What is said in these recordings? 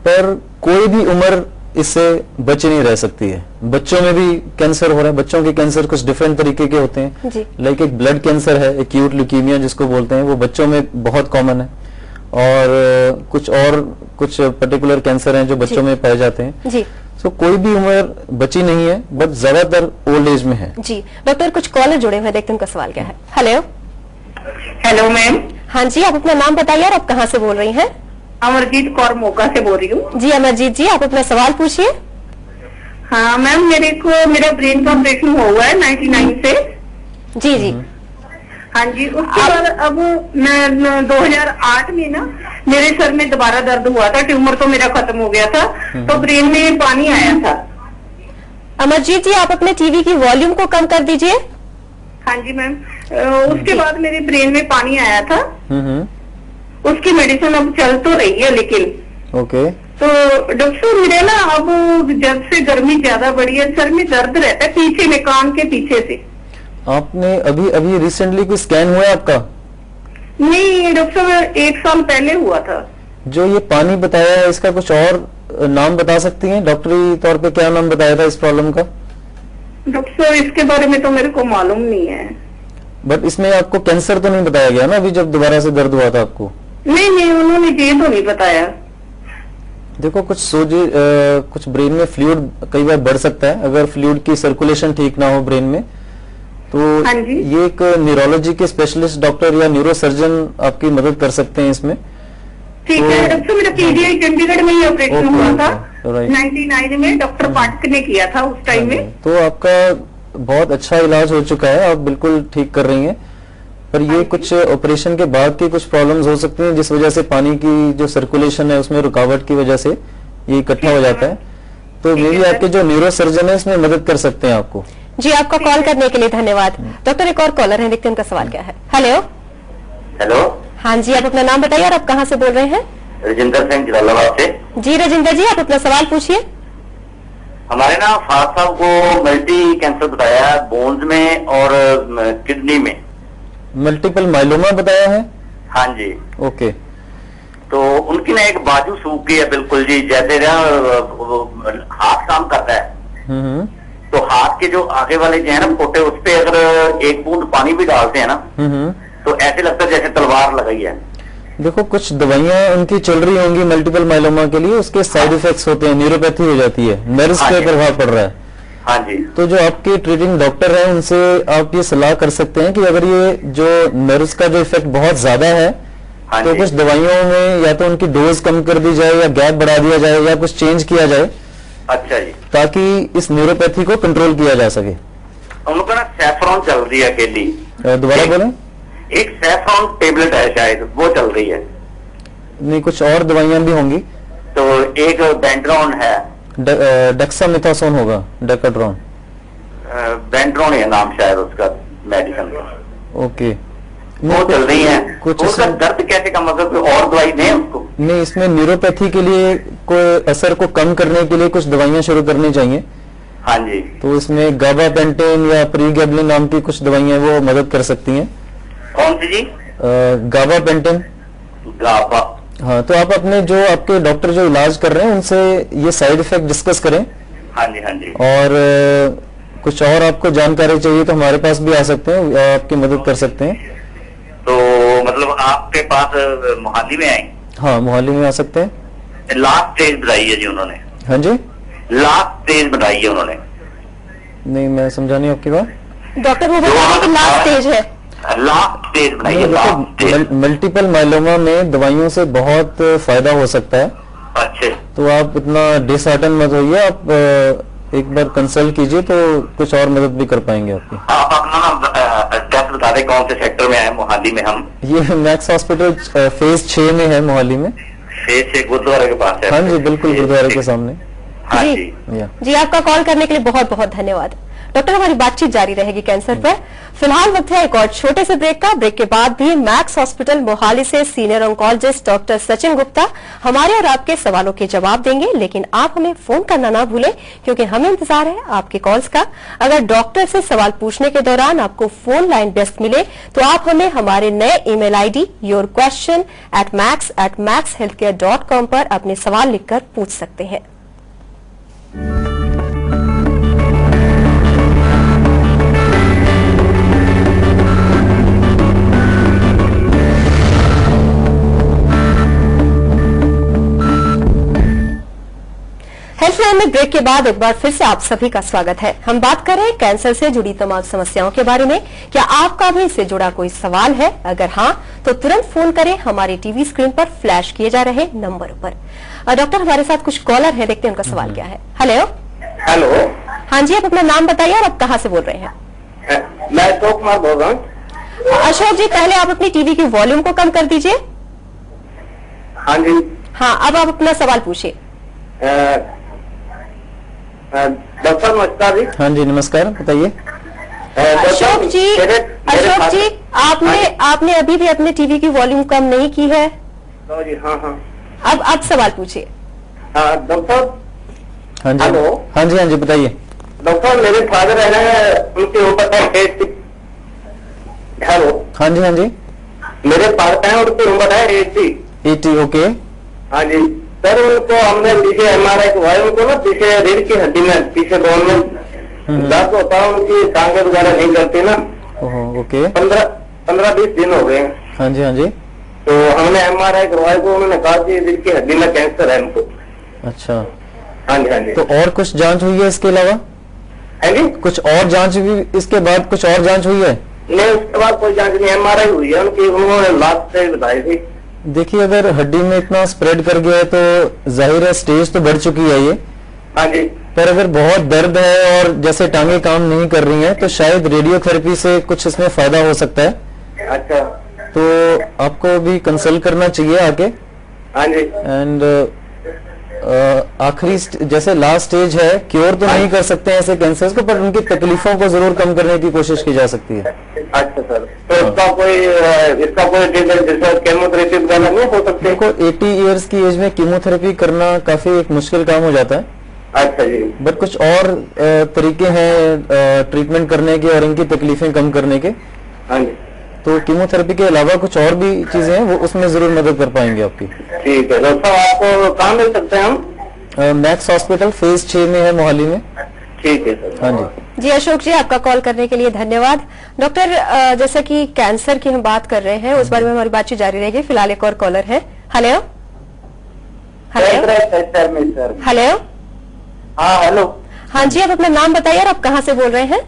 पर कोई भी उम्र इससे बची नहीं रह सकती है। बच्चों में भी कैंसर हो रहा है, बच्चों के कैंसर कुछ डिफरेंट तरीके के होते हैं। लाइक एक ब्लड कैंसर है, एक्यूट ल्यूकीमिया जिसको बोलते हैं, वो बच्चों में बहुत कॉमन है, और कुछ पर्टिकुलर कैंसर हैं जो बच्चों में पाए जाते हैं जी। तो कोई भी उम्र बची नहीं है, बट ज्यादातर ओल्ड एज में है जी। डॉक्टर कुछ कॉलर जुड़े हुए, देखते हैं उनका सवाल क्या है। Hello hello ma'am. हाँ जी, आप अपना नाम बताइए और आप कहाँ से बोल रही हैं? अमरजीत कौर मोगा से बोल रही हूँ जी। अमरजीत जी, आप अपना सवाल पूछिए। हाँ मैम, मेरा ब्रेन का ऑपरेशन हुआ है 99 से। जी जी। हाँ जी, उसके बाद अब मैं 2008 में ना मेरे सर में दोबारा दर्द हुआ था, ट्यूमर तो मेरा खत्म हो गया था, तो ब्रेन में पानी आया था। अमरजीत जी, आप अपने टीवी की वॉल्यूम को कम कर दीजिए। हाँ जी मैम। उसके बाद मेरे ब्रेन में पानी आया था, उसकी मेडिसिन अब चल तो रही है, लेकिन ओके। तो डॉक्टर साहब मेरे ना अब जब से गर्मी ज्यादा बढ़ी है, सर में दर्द रहता है पीछे में, कान के पीछे से। आपने अभी रिसेंटली कोई स्कैन हुआ है आपका? नहीं डॉक्टर साहब, 1 साल पहले हुआ था। जो ये पानी बताया है, इसका कुछ और नाम बता सकती हैं? डॉक्टरी तौर पे क्या नाम बताया था इस प्रॉब्लम का? डॉक्टर साहब इसके बारे में तो मेरे को मालूम नहीं है। बट इसमें आपको कैंसर तो नहीं बताया गया ना अभी जब दोबारा से दर्द हुआ था आपको? नहीं, उन्होंने ये तो नहीं बताया। देखो, कुछ ब्रेन में फ्लूइड कई बार बढ़ सकता है, अगर फ्लूइड की सर्कुलेशन ठीक ना हो ब्रेन में, तो ये एक न्यूरोलॉजी के स्पेशलिस्ट डॉक्टर या न्यूरो सर्जन आपकी मदद कर सकते हैं इसमें। ठीक है डॉक्टर, मेरा पीजीआई चंडीगढ़ में ही ऑपरेशन हुआ था 99 में, डॉक्टर पाठक ने किया था उस टाइम में। तो आपका बहुत अच्छा इलाज हो चुका है, आप बिल्कुल ठीक कर रही हैं, पर ये कुछ ऑपरेशन के बाद की कुछ प्रॉब्लम्स हो सकती हैं जिस वजह से पानी की जो सर्कुलेशन है उसमें रुकावट की वजह से ये इकट्ठा हो जाता है। तो मे भी आपके जो न्यूरो सर्जन है इसमें मदद कर सकते हैं आपको। जी, आपका कॉल करने के लिए धन्यवाद। डॉक्टर एक और कॉलर है, देखते हैं उनका सवाल क्या है। हेलो। हाँ जी, आप अपना नाम बताइए और आप कहाँ से बोल रहे हैं? रजिंदर सिंह जलालाबाद से। जी रजिंदर जी, आप अपना सवाल पूछिए। हमारे ना फादर साहब को मल्टी कैंसर बताया है, बोन्स में और किडनी में। मल्टीपल माइलोमा बताया है? हाँ जी। ओके। तो उनकी ना एक बाजू सूख गई है बिल्कुल जी, जैसे ना हाथ काम करता है, तो हाथ के जो आगे वाले जो है ना फोटे, उस पे अगर 1 बूंद पानी भी डालते हैं ना, तो ऐसे लगता है जैसे तलवार लगाई है। देखो, कुछ दवाइयां उनकी चल रही होंगी मल्टीपल माइलोमा के लिए, उसके साइड इफेक्ट्स होते हैं, न्यूरोपैथी हो जाती है, नर्व्स पे प्रभाव पड़ रहा है। हाँ जी। तो जो आपके ट्रीटिंग डॉक्टर हैं उनसे आप ये सलाह कर सकते हैं कि अगर ये जो नर्व्स का जो इफेक्ट बहुत ज्यादा है, तो कुछ दवाइयों में या तो उनकी डोज कम कर दी जाए या गैप बढ़ा दिया जाए या कुछ चेंज किया जाए। अच्छा जी। ताकि इस न्यूरोपैथी को कंट्रोल किया जा सके। उनको ना सैफ्रॉन चल रही है अकेली। दोबारा बोलें। एक सैफ्रॉन टेबलेट है शायद, वो चल रही है। नहीं, कुछ और दवाइयां भी होंगी। तो एक बेंड्रॉन है, डेक्सामेथासोन होगा, डेकाड्रॉन। बेंड्रॉन है नाम शायद उसका मेडिसिन का। ओके, वो चल रही है। कुछ तो उसका दर्द कैसे कम होगा, कोई और दवाई दें उसको? नहीं, इसमें न्यूरोपैथी के लिए कोई असर को कम करने के लिए कुछ दवाइयां शुरू करनी चाहिए। हाँ जी। तो इसमें गाबापेंटेन या प्रीगैबलिन नाम की कुछ दवाइयां वो मदद कर सकती हैं। कौन सी जी? गाबापेंटेन। गाबा। हाँ, तो आप अपने जो आपके डॉक्टर जो इलाज कर रहे हैं उनसे ये साइड इफेक्ट डिस्कस करें। हाँ जी, हाँ जी। और कुछ और आपको जानकारी चाहिए तो हमारे पास भी आ सकते हैं, आपकी मदद कर सकते हैं। तो मतलब आपके पास मोहाली में आए? हाँ, मोहाली में आ सकते हैं। लास्ट स्टेज बताई है जी उन्होंने। हाँ जी, लास्ट स्टेज बताई है उन्होंने। नहीं, मैं समझा नहीं आपकी बात। डॉक्टर वो बता रहे हैं कि लास्ट स्टेज है। लास्ट स्टेज बनाई है। मल्टीपल माइलोमा में दवाइयों से बहुत फायदा हो सकता है। अच्छे। तो आप इतना डिसहार्टन मत होइए, आप एक बार कंसल्ट कीजिए तो कुछ और मदद भी कर पाएंगे आपकी। आप अपना एड्रेस बता दें, कौन से सेक्टर में है मोहाली में? हम ये मैक्स हॉस्पिटल फेज 6 में है मोहाली में। फेज 6 गुरुद्वारे के पास है? हाँ जी, बिल्कुल गुरुद्वारे के सामने। हाँ जी, आपका कॉल करने के लिए बहुत बहुत धन्यवाद। डॉक्टर हमारी बातचीत जारी रहेगी कैंसर पर। फिलहाल वक्त है एक और छोटे से ब्रेक का। ब्रेक के बाद भी मैक्स हॉस्पिटल मोहाली से senior oncologist doctor Sachin Gupta हमारे और आपके सवालों के जवाब देंगे, लेकिन आप हमें फोन करना ना भूलें क्योंकि हमें इंतजार है आपके कॉल्स का। अगर डॉक्टर से सवाल पूछने के दौरान आपको फोन लाइन व्यस्त मिले तो आप हमें हमारे नए ईमेल आईडी yourquestion@max@maxhealthcare.com पर अपने सवाल लिखकर पूछ सकते हैं। हेल्थलाइन में ब्रेक के बाद एक बार फिर से आप सभी का स्वागत है। हम बात कर रहे हैं कैंसर से जुड़ी तमाम समस्याओं के बारे में। क्या आपका भी इससे जुड़ा कोई सवाल है? अगर हाँ तो तुरंत फोन करें हमारी टीवी स्क्रीन पर फ्लैश किए जा रहे नंबरों पर। डॉक्टर हमारे साथ कुछ कॉलर हैं, देखते हैं उनका सवाल क्या है। Hello hello. हाँ जी, आप अपना नाम बताइए और आप कहाँ से बोल रहे हैं? मैं अशोक कुमार बोल रहा हूँ। अशोक जी, पहले आप अपनी टीवी की वॉल्यूम को कम कर दीजिए। हाँ जी। हाँ, अब आप अपना सवाल पूछिए। डॉक्टर नमस्कार जी। हाँ जी नमस्कार, बताइए। अशोक जी, आपने अभी भी अपने टीवी की वॉल्यूम कम नहीं की है। जी हाँ हाँ। अब सवाल पूछिए। डॉक्टर। हाँ जी। हेलो। हाँ जी बताइए। डॉक्टर मेरे फादर है ना, उनके ऊपर है 80। हेलो। हाँ जी मेरे फादर हैं, उनकी उम्र है 80। ओके। हाँ जी सर, उनको हमने पीछे MRI करवाया, उनको ना पीछे रीढ़ की हड्डी में पीछे बोन में दर्द होता है, उनकी टांगे वगैरह नहीं करती ना। ओके। 15-20 दिन हो गए। हाँ जी। तो हमने MRI करवाया तो उन्होंने कहा कि रीढ़ की हड्डी में कैंसर है उनको। अच्छा। हाँ जी। तो और कुछ जांच हुई है इसके अलावा? है जी? कुछ और जांच भी इसके बाद कुछ और जांच हुई है? नहीं, उसके बाद कोई जांच नहीं, MRI हुई है उनकी, उन्होंने लास्ट से बताई थी। देखिए, अगर हड्डी में इतना स्प्रेड कर गया है तो जाहिर है स्टेज तो बढ़ चुकी है ये। हाँ जी। पर अगर बहुत दर्द है और जैसे टांगे काम नहीं कर रही हैं तो शायद रेडियोथेरेपी से कुछ इसमें फायदा हो सकता है। अच्छा। तो आपको भी कंसल्ट करना चाहिए आके। हाँ जी। एंड आखिरी जैसे लास्ट स्टेज है, क्योर तो नहीं कर सकते हैं ऐसे कैंसर्स को, पर उनकी तकलीफों को जरूर कम करने की कोशिश की जा सकती है। अच्छा सर, तो इसका कोई जैसे केमोथेरेपी वगैरह नहीं हो सकती? देखो, 80 इयर्स की एज में कीमोथेरेपी करना काफी एक मुश्किल काम हो जाता है। अच्छा जी। बट कुछ और तरीके हैं ट्रीटमेंट करने के और इनकी तकलीफें कम करने के। हाँ जी। तो कीमोथेरेपी के अलावा कुछ और भी चीजें हैं, वो उसमें जरूर मदद कर पाएंगे आपकी। ठीक है डॉक्टर, आपको कहाँ मिल सकते हैं हम? मैक्स हॉस्पिटल फेज 6 में है, मोहाली में। ठीक है सर। हाँ जी। जी अशोक जी, आपका कॉल करने के लिए धन्यवाद। डॉक्टर, जैसा कि कैंसर की हम बात कर रहे हैं, उस बारे में हमारी बातचीत जारी रहेगी। फिलहाल एक और कॉलर है। हेलो। हाँ हेलो। हाँ जी, आप अपना नाम बताइए और आप कहाँ से बोल रहे हैं?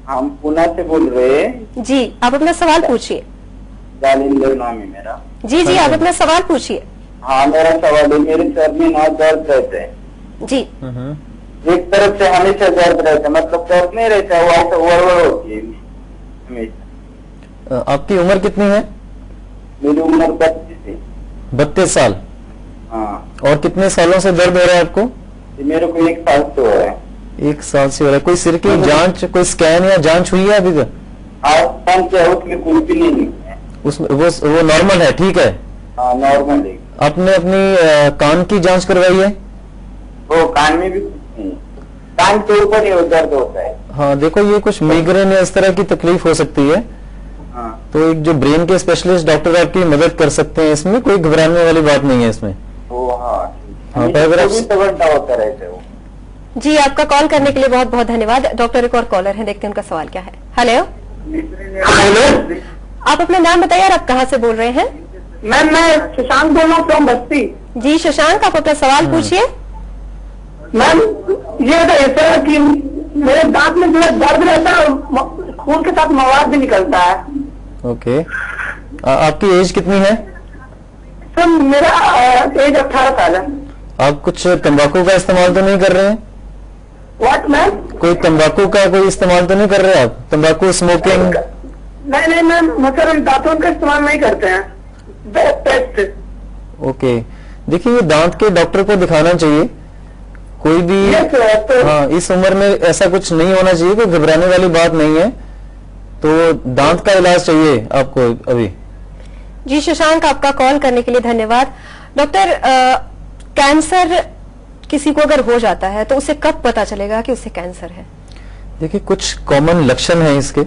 हम पुणे से बोल रहे हैं। जी, आप अपना सवाल पूछिए। जालिंदर नाम है मेरा। जी, आप अपना सवाल पूछिए। हाँ, मेरा सवाल है, मेरे सर में ना दर्द रहते हैं जी। एक तरफ से हमेशा दर्द रहता है, मतलब दर्द नहीं रहता है, वो ऐसा ओवर होती है हमेशा। आपकी उम्र कितनी है? मेरी उम्र 32 है। 32 साल। हाँ। और कितने सालों से दर्द हो रहा है आपको? मेरे को 1 साल से हो रहा है। 1 साल से हो रहा है। कोई सिर की जांच, कोई स्कैन या जांच हुई है अभी तक? उसमें कुछ भी नहीं है। उसमें वो नॉर्मल है, ठीक है। हाँ नॉर्मल है। आपने अपनी कान की जांच करवाई है? वो कान में भी कुछ नहीं, कान के ऊपर ही दर्द होता है। हाँ, देखो, ये कुछ माइग्रेन या इस तरह की तकलीफ हो सकती है। हाँ। तो एक जो ब्रेन के स्पेशलिस्ट डॉक्टर आपकी मदद कर सकते हैं, इसमें कोई घबराने वाली बात नहीं है इसमें। हाँ, पर अगर आप होता रहता है वो। जी, आपका कॉल करने के लिए बहुत बहुत धन्यवाद। डॉक्टर, एक और कॉलर है, देखते हैं उनका सवाल क्या है। हेलो। आप अपना नाम बताइए और आप कहाँ से बोल रहे हैं? मैम, मैं शशांक बोल रहा हूँ फ्रॉम बस्ती। जी शशांक, आप अपना सवाल पूछिए। मैम, ये बताइए सर कि मेरे दांत में जो है दर्द रहता है, खून के साथ मवाद भी निकलता है। ओके। आपकी एज कितनी है? सर मेरा एज 18 साल है। आप कुछ तंबाकू का इस्तेमाल तो नहीं कर रहे हैं? What ma'am? कोई तंबाकू का कोई इस्तेमाल तो नहीं कर रहे आप? तंबाकू, स्मोकिंग? नहीं मैम, सर दांतों का इस्तेमाल नहीं करते हैं। ओके। देखिए, ये दांत के डॉक्टर को दिखाना चाहिए। कोई भी हाँ इस उम्र में ऐसा कुछ नहीं होना चाहिए, कोई घबराने वाली बात नहीं है। तो दांत का इलाज चाहिए आपको अभी। जी शशांक, आपका कॉल करने के लिए धन्यवाद। डॉक्टर, कैंसर किसी को अगर हो जाता है तो उसे कब पता चलेगा कि उसे कैंसर है? देखिए कुछ कॉमन लक्षण हैं इसके,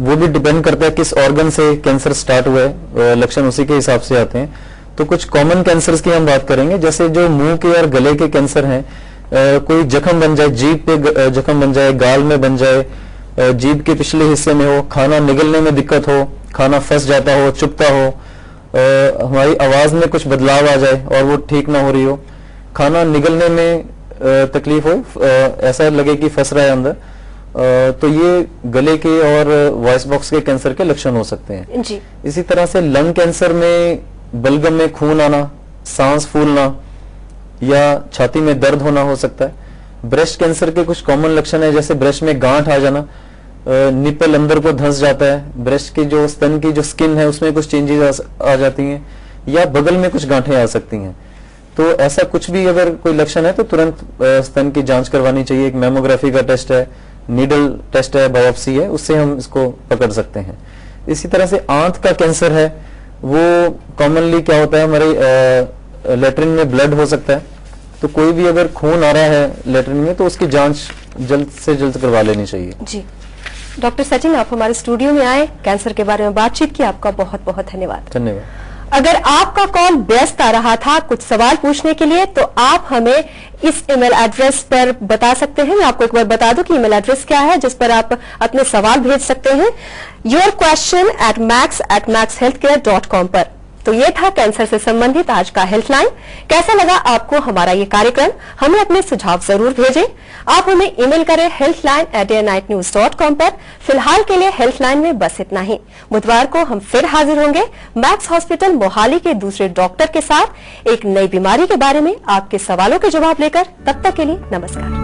वो भी डिपेंड करता है किस ऑर्गन से कैंसर स्टार्ट हुआ है, लक्षण उसी के हिसाब से आते हैं। तो कुछ कॉमन कैंसर्स की हम बात करेंगे, जैसे जो मुंह के और गले के कैंसर हैं, कोई जख्म बन जाए, जीभ पे जख्म बन जाए, गाल में बन जाए, जीभ के पिछले हिस्से में हो, खाना निगलने में दिक्कत हो, खाना फंस जाता हो, चुभता हो, हमारी आवाज में कुछ बदलाव आ जाए और वो ठीक ना हो रही हो, खाना निगलने में तकलीफ हो, ऐसा लगे कि फंस रहा है अंदर, तो ये गले के और वॉइस बॉक्स के कैंसर के लक्षण हो सकते हैं जी। इसी तरह से लंग कैंसर में बलगम में खून आना, सांस फूलना या छाती में दर्द होना हो सकता है। ब्रेस्ट कैंसर के कुछ कॉमन लक्षण है, जैसे ब्रेस्ट में गांठ आ जाना, निपल अंदर को धंस जाता है, ब्रेस्ट की जो स्तन की जो स्किन है उसमें कुछ चेंजेस आ जाती हैं, या बगल में कुछ गांठें आ सकती हैं। तो ऐसा कुछ भी अगर कोई लक्षण है तो तुरंत स्तन की जांच करवानी चाहिए। एक मैमोग्राफी का टेस्ट है, नीडल टेस्ट है, बायोप्सी है, उससे हम इसको पकड़ सकते हैं। इसी तरह से आंत का कैंसर है, वो कॉमनली क्या होता है, हमारे लेटरिन में ब्लड हो सकता है, तो कोई भी अगर खून आ रहा है लेटरिन में तो उसकी जांच जल्द से जल्द करवा लेनी चाहिए। जी डॉक्टर सचिन, आप हमारे स्टूडियो में आए, कैंसर के बारे में बातचीत की, आपका बहुत बहुत धन्यवाद। धन्यवाद। अगर आपका कॉल व्यस्त आ रहा था कुछ सवाल पूछने के लिए तो आप हमें इस ईमेल एड्रेस पर बता सकते हैं। मैं आपको एक बार बता दूं कि ईमेल एड्रेस क्या है जिस पर आप अपने सवाल भेज सकते हैं, yourquestion@max@maxhealthcare.com पर। तो ये था कैंसर से संबंधित आज का हेल्थलाइन। कैसा लगा आपको हमारा ये कार्यक्रम? हमें अपने सुझाव जरूर भेजें। आप हमें ईमेल करें healthline@dayandnightnews.com पर। फिलहाल के लिए हेल्थलाइन में बस इतना ही। बुधवार को हम फिर हाजिर होंगे मैक्स हॉस्पिटल मोहाली के दूसरे डॉक्टर के साथ एक नई बीमारी के बारे में आपके सवालों के जवाब लेकर। तब तक के लिए नमस्कार।